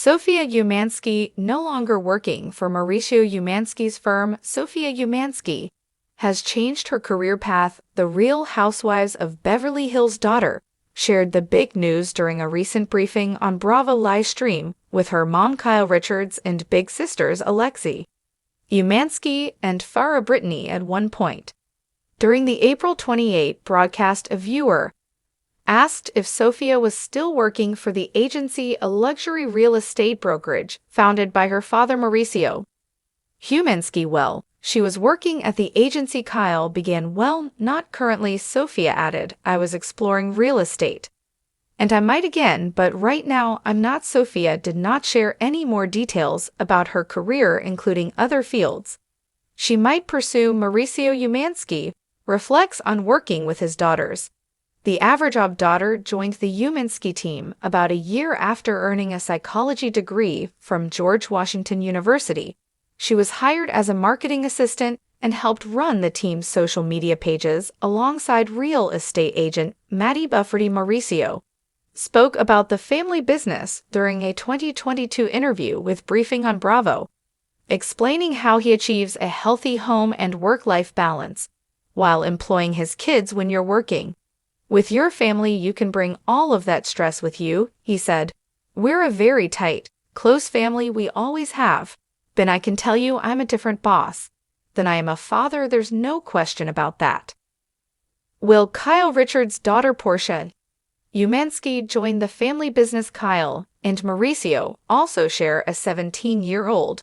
Sophia Umansky, no longer working for Mauricio Umansky's firm, Sophia Umansky, has changed her career path. The Real Housewives of Beverly Hills daughter shared the big news during a recent briefing on Bravo live stream with her mom Kyle Richards and big sisters Alexi Umansky and Farrah Brittany at one point. During the April 28 broadcast, a viewer asked if Sophia was still working for the agency, a luxury real estate brokerage founded by her father Mauricio Umansky. Well, she was working at the agency. Kyle began. Well, not currently, Sophia added. I was exploring real estate. And I might again, but right now I'm not. Sophia did not share any more details about her career, including other fields she might pursue. Mauricio Umansky reflects on working with his daughters. The average daughter joined the Umansky team about a year after earning a psychology degree from George Washington University. She was hired as a marketing assistant and helped run the team's social media pages alongside real estate agent Maddie Bufferty. Mauricio spoke about the family business during a 2022 interview with Briefing on Bravo, explaining how he achieves a healthy home and work-life balance while employing his kids. When you're working with your family, you can bring all of that stress with you, he said. We're a very tight, close family. We always have been. I can tell you I'm a different boss than I am a father. There's no question about that. Will Kyle Richards' daughter Portia Umansky join the family business? Kyle and Mauricio also share a 17-year-old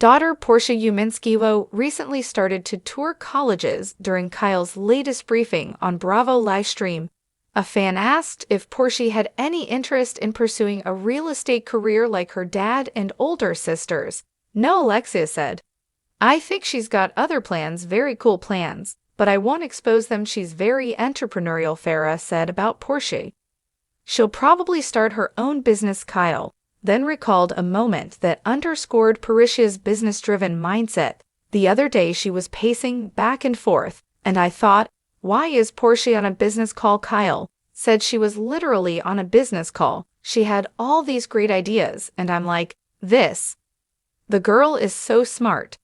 daughter. Portia Umansky recently started to tour colleges. During Kyle's latest briefing on Bravo live stream, a fan asked if Portia had any interest in pursuing a real estate career like her dad and older sisters. No, Alexia said. I think she's got other plans, very cool plans, but I won't expose them. She's very entrepreneurial, Farrah said about Portia. She'll probably start her own business. Kyle then recalled a moment that underscored Portia's business-driven mindset. The other day she was pacing back and forth, and I thought, why is Portia on a business call? Kyle said she was literally on a business call. She had all these great ideas, and I'm like, the girl is so smart.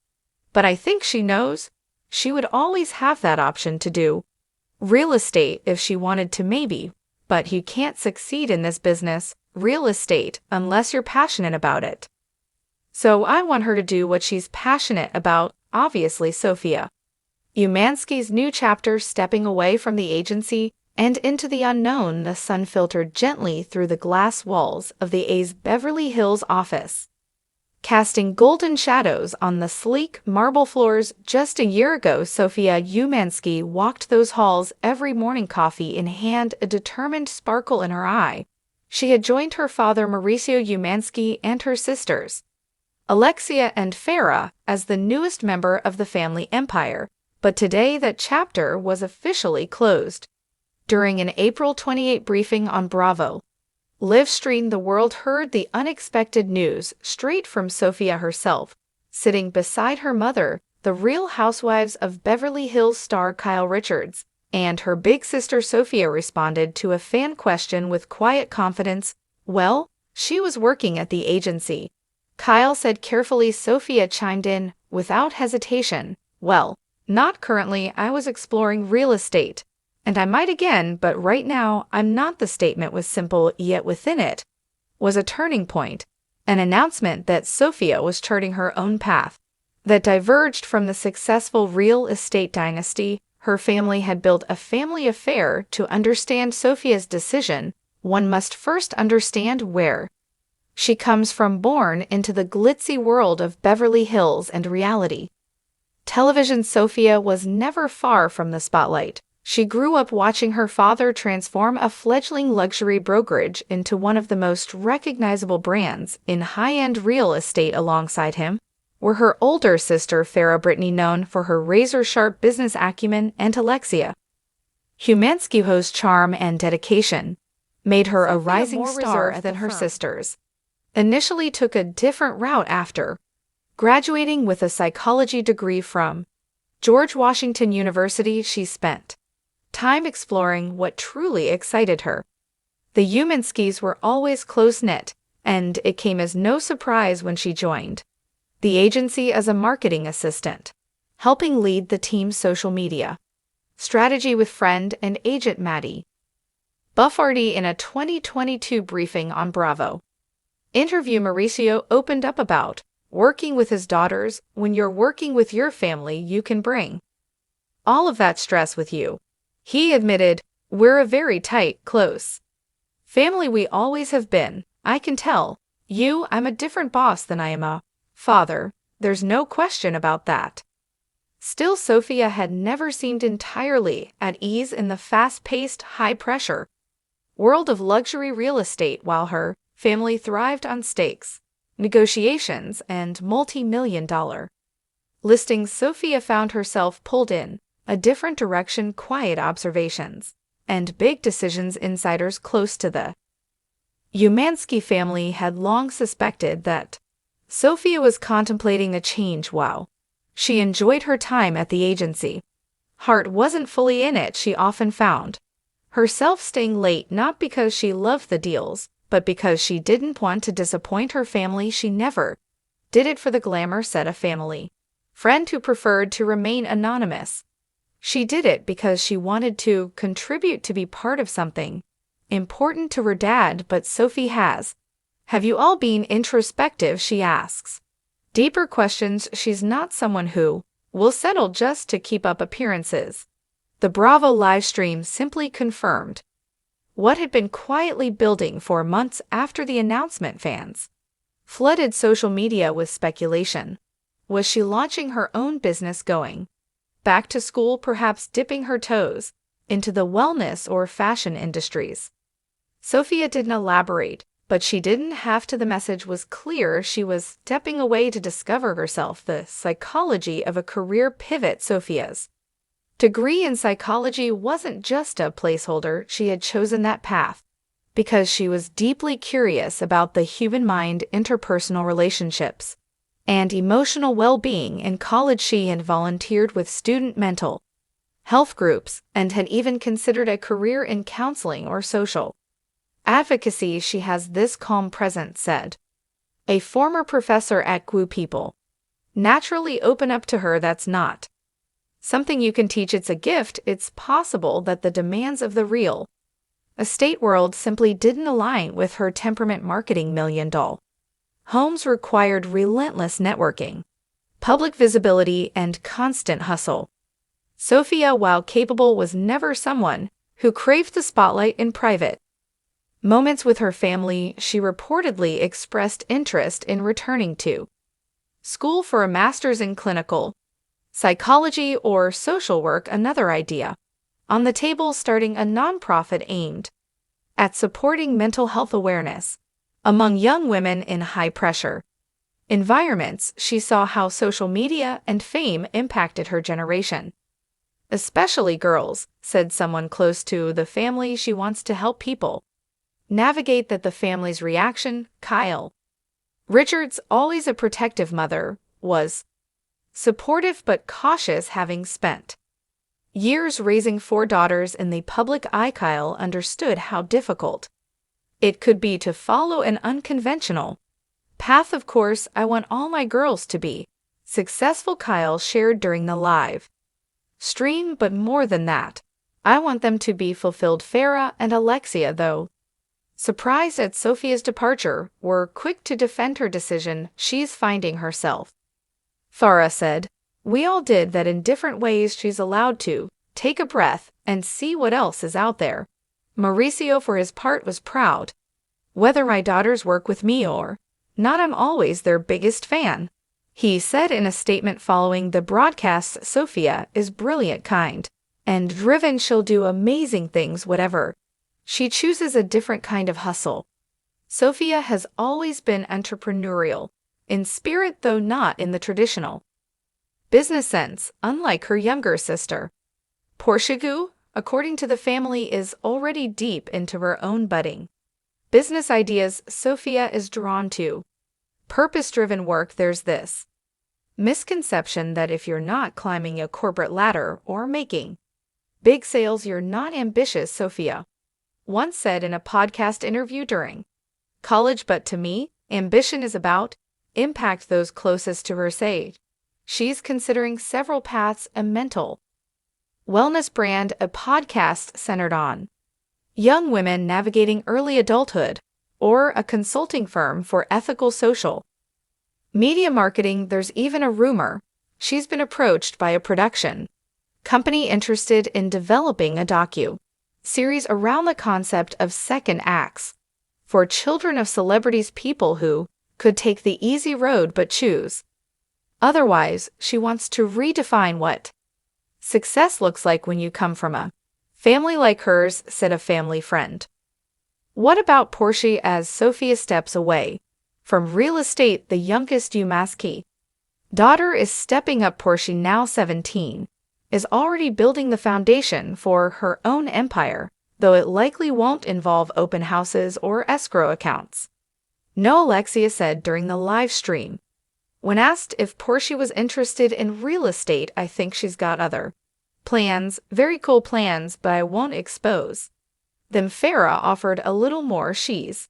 But I think she knows she would always have that option to do real estate if she wanted to, maybe, but you can't succeed in this business, real estate, unless you're passionate about it. So I want her to do what she's passionate about, obviously. Sophia Umansky's new chapter, stepping away from the agency and into the unknown. The sun filtered gently through the glass walls of the A's Beverly Hills office, casting golden shadows on the sleek marble floors. Just a year ago, Sophia Umansky walked those halls every morning, coffee in hand, a determined sparkle in her eye. She had joined her father Mauricio Umansky and her sisters Alexia and Farrah as the newest member of the family empire, but today that chapter was officially closed. During an April 28 briefing on Bravo live stream, the world heard the unexpected news straight from Sophia herself, sitting beside her mother, the Real Housewives of Beverly Hills star Kyle Richards, and her big sister. Sophia responded to a fan question with quiet confidence. Well, she was working at the agency, Kyle said carefully. Sophia chimed in without hesitation. Well, not currently. I was exploring real estate. And I might again, but right now I'm not. The statement was simple, yet within it was a turning point, an announcement that Sophia was charting her own path that diverged from the successful real estate dynasty her family had built. A family affair. To understand Sophia's decision, one must first understand where she comes from. Born into the glitzy world of Beverly Hills and reality television, Sophia was never far from the spotlight. She grew up watching her father transform a fledgling luxury brokerage into one of the most recognizable brands in high-end real estate. Alongside him were her older sister Farrah Brittany, known for her razor-sharp business acumen, and Alexia Umansky's charm and dedication made her a rising star than her sisters. Initially took a different route after graduating with a psychology degree from George Washington University. She spent time exploring what truly excited her. The Umanskys were always close-knit, and it came as no surprise when she joined the agency as a marketing assistant, helping lead the team's social media strategy with friend and agent Maddie Buffardi. In a 2022 briefing on Bravo interview, Mauricio opened up about working with his daughters. When you're working with your family, you can bring all of that stress with you. He admitted, "We're a very tight, close family. We always have been. I can tell you I'm a different boss than I am a father. There's no question about that." Still, Sophia had never seemed entirely at ease in the fast-paced, high-pressure world of luxury real estate. While her family thrived on stakes, negotiations, and multi-million-dollar listings, Sophia found herself pulled in a different direction: quiet observations and big decisions. Insiders close to the Umansky family had long suspected that Sophia was contemplating a change. While she enjoyed her time at the agency, heart wasn't fully in it. She often found herself staying late, not because she loved the deals, but because she didn't want to disappoint her family. She never did it for the glamour, said a family friend who preferred to remain anonymous. She did it because she wanted to contribute, to be part of something important to her dad. But Sophie has. Have you all been introspective? She asks deeper questions. She's not someone who will settle just to keep up appearances. The Bravo livestream simply confirmed what had been quietly building for months after the announcement. Fans flooded social media with speculation. Was she launching her own business, going back to school, perhaps dipping her toes into the wellness or fashion industries? Sophia didn't elaborate, but she didn't have to. The message was clear. She was stepping away to discover herself. The psychology of a career pivot. Sophia's degree in psychology wasn't just a placeholder. She had chosen that path because she was deeply curious about the human mind, interpersonal relationships, and emotional well-being. In college, she had volunteered with student mental health groups and had even considered a career in counseling or social advocacy. She has this calm presence, said a former professor at GWU. People naturally open up to her. That's not something you can teach. It's a gift. It's possible that the demands of the real estate world simply didn't align with her temperament. Marketing $1,000,000 homes required relentless networking, public visibility, and constant hustle. Sophia, while capable, was never someone who craved the spotlight. In private moments with her family, she reportedly expressed interest in returning to school for a master's in clinical psychology or social work. Another idea on the table: starting a nonprofit aimed at supporting mental health awareness among young women in high-pressure environments. She saw how social media and fame impacted her generation, especially girls, said someone close to the family. She wants to help people navigate that. The family's reaction: Kyle Richards, always a protective mother, was supportive but cautious. Having spent years raising 4 daughters in the public eye, Kyle understood how difficult it could be to follow an unconventional path. Of course, I want all my girls to be successful, Kyle shared during the live stream, but more than that, I want them to be fulfilled. Farah and Alexia, though surprised at Sophia's departure, were quick to defend her decision. She's finding herself, Farah said. We all did that in different ways. She's allowed to take a breath and see what else is out there. Mauricio, for his part, was proud. Whether my daughters work with me or not, I'm always their biggest fan, he said in a statement following the broadcast. Sophia is brilliant, kind, and driven. She'll do amazing things whatever she chooses. A different kind of hustle. Sophia has always been entrepreneurial in spirit, though not in the traditional business sense. Unlike her younger sister, Portia, according to the family, is already deep into her own budding business ideas. Sophia is drawn to purpose-driven work. There's this misconception that if you're not climbing a corporate ladder or making big sales, you're not ambitious, Sophia once said in a podcast interview during college, but to me, ambition is about impact those closest to her say. She's considering several paths: a mental wellness brand, a podcast centered on young women navigating early adulthood, or a consulting firm for ethical social media marketing. There's even a rumor she's been approached by a production company interested in developing a docu-series around the concept of second acts for children of celebrities, people who could take the easy road but choose otherwise. She wants to redefine what success looks like when you come from a family like hers, said a family friend. What about Portia as Sophia steps away from real estate? The youngest Umansky daughter is stepping up. Portia, now 17, is already building the foundation for her own empire, though it likely won't involve open houses or escrow accounts. No, Alexia said during the live stream. When asked if Portia was interested in real estate, I think she's got other plans, very cool plans, but I won't expose them. Farah offered a little more. She's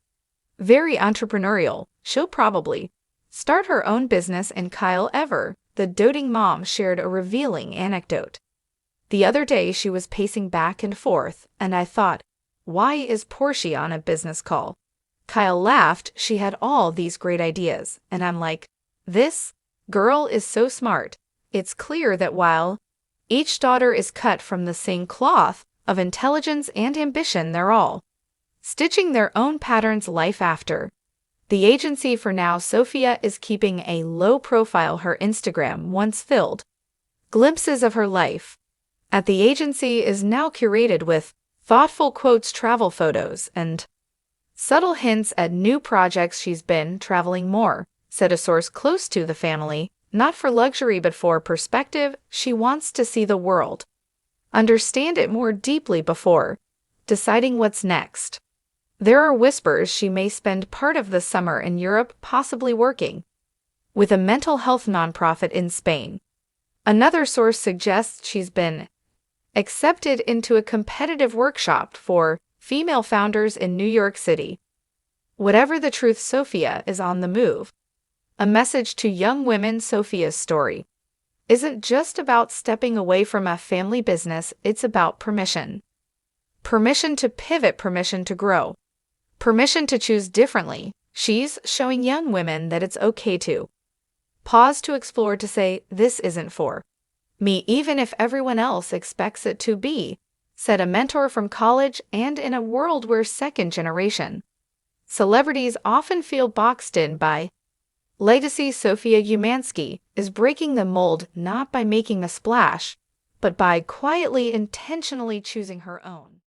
very entrepreneurial. She'll probably start her own business. And Kyle Ever, the doting mom, shared a revealing anecdote. The other day she was pacing back and forth, and I thought, why is Portia on a business call? Kyle laughed. She had all these great ideas, and I'm like, this girl is so smart. It's clear that while each daughter is cut from the same cloth of intelligence and ambition, they're all stitching their own patterns. Life after the agency. For now, Sophia is keeping a low profile. Her Instagram, once filled glimpses of her life at the agency, is now curated with thoughtful quotes, travel photos, and subtle hints at new projects. She's been traveling more, said a source close to the family, not for luxury but for perspective. She wants to see the world, understand it more deeply before deciding what's next. There are whispers she may spend part of the summer in Europe, possibly working with a mental health nonprofit in Spain. Another source suggests she's been accepted into a competitive workshop for female founders in New York City. Whatever the truth, Sophia is on the move. A message to young women: Sophia's story isn't just about stepping away from a family business, it's about permission. Permission to pivot, permission to grow, permission to choose differently. She's showing young women that it's okay to pause, to explore, to say, this isn't for me, even if everyone else expects it to be, said a mentor from college. And in a world where second-generation celebrities often feel boxed in by legacy, Sophia Umansky is breaking the mold, not by making a splash, but by quietly, intentionally choosing her own